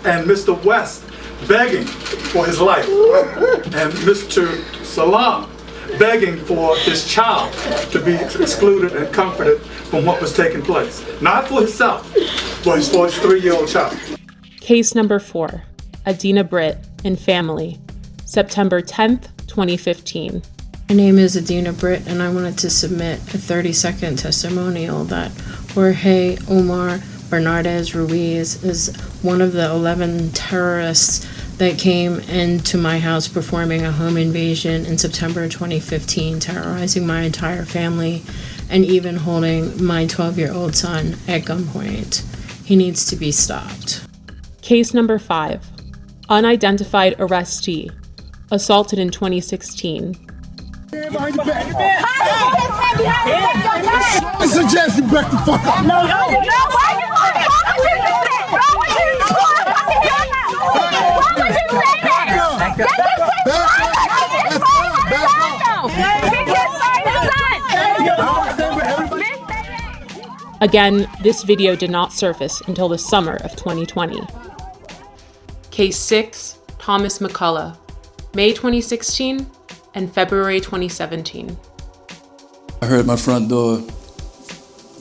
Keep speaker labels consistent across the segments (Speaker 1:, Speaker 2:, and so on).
Speaker 1: and Mr. West begging for his life, and Mr. Salam begging for his child to be excluded and comforted from what was taking place. Not for himself, but for his 3-year-old child.
Speaker 2: Case number 4, Adina Britt and family, September 10th, 2015.
Speaker 3: My name is Adina Britt, and I wanted to submit a 30-second testimonial that Jorge Omar Bernardez-Ruiz is one of the 11 terrorists that came into my house performing a home invasion in September 2015, terrorizing my entire family and even holding my 12-year-old son at gunpoint. He needs to be stopped.
Speaker 2: Case number 5, unidentified arrestee, assaulted in 2016.
Speaker 4: I suggest you back the fuck up.
Speaker 5: No, why you talking?
Speaker 2: Again, this video did not surface until the summer of 2020. Case 6, Thomas McCullough, May 2016 and February 2017.
Speaker 6: I heard my front door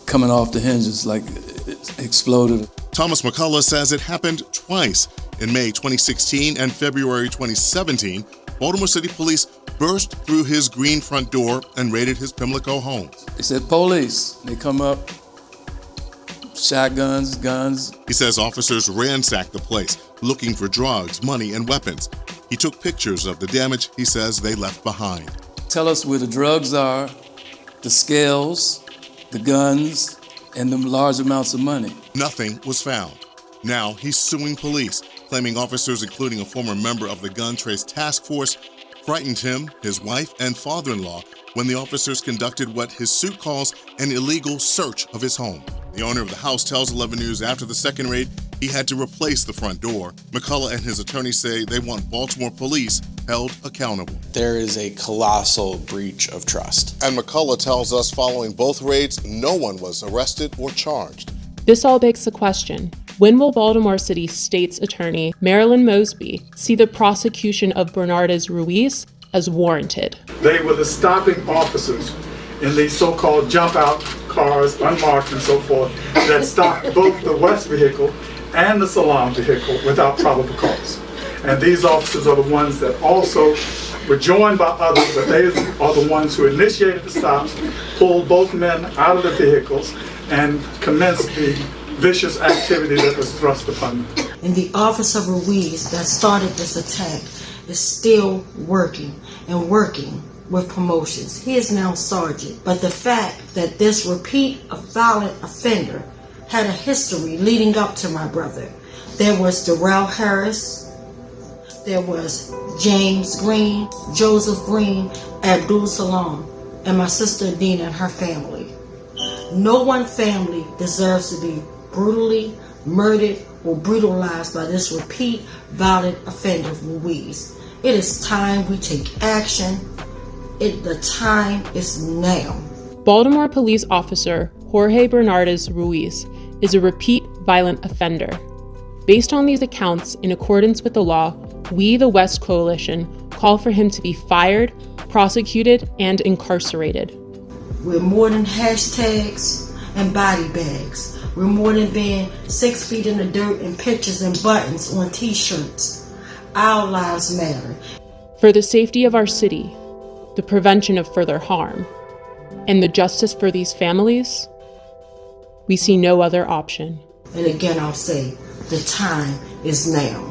Speaker 6: coming off the hinges like it exploded.
Speaker 7: Thomas McCullough says it happened twice. In May 2016 and February 2017, Baltimore City police burst through his green front door and raided his Pimlico home.
Speaker 6: They said, police. They come up, shotguns, guns.
Speaker 7: He says officers ransacked the place, looking for drugs, money, and weapons. He took pictures of the damage he says they left behind.
Speaker 6: Tell us where the drugs are, the scales, the guns, and the large amounts of money.
Speaker 7: Nothing was found. Now he's suing police, claiming officers, including a former member of the gun trace task force, frightened him, his wife, and father-in-law when the officers conducted what his suit calls an illegal search of his home. The owner of the house tells 11 News after the second raid, he had to replace the front door. McCullough and his attorney say they want Baltimore police held accountable.
Speaker 8: There is a colossal breach of trust.
Speaker 7: And McCullough tells us following both raids, no one was arrested or charged.
Speaker 2: This all begs the question, when will Baltimore City State's Attorney Marilyn Mosby see the prosecution of Bernardez-Ruiz as warranted?
Speaker 1: They were the stopping officers in these so-called jump-out cars, unmarked and so forth, that stopped both the West vehicle and the Salam vehicle without probable cause. And these officers are the ones that also were joined by others, but they are the ones who initiated the stops, pulled both men out of the vehicles, and commenced the vicious activity that was thrust upon them.
Speaker 9: And the Officer Ruiz that started this attack is still working with promotions. He is now sergeant. But the fact that this repeat violent offender had a history leading up to my brother. There was Darrell Harris, there was James Green, Joseph Green, Abdul Salam, and my sister Adina and her family. No one family deserves to be brutally murdered or brutalized by this repeat violent offender Ruiz. It is time we take action. The time is now.
Speaker 2: Baltimore police officer Jorge Brenardez-Ruiz is a repeat violent offender. Based on these accounts, in accordance with the law, we, the West Coalition, call for him to be fired, prosecuted, and incarcerated.
Speaker 9: We're more than hashtags and body bags. We're more than being 6 feet in the dirt and pictures and buttons on t-shirts. Our lives matter.
Speaker 2: For the safety of our city, the prevention of further harm, and the justice for these families, we see no other option.
Speaker 9: And again, I'll say, the time is now.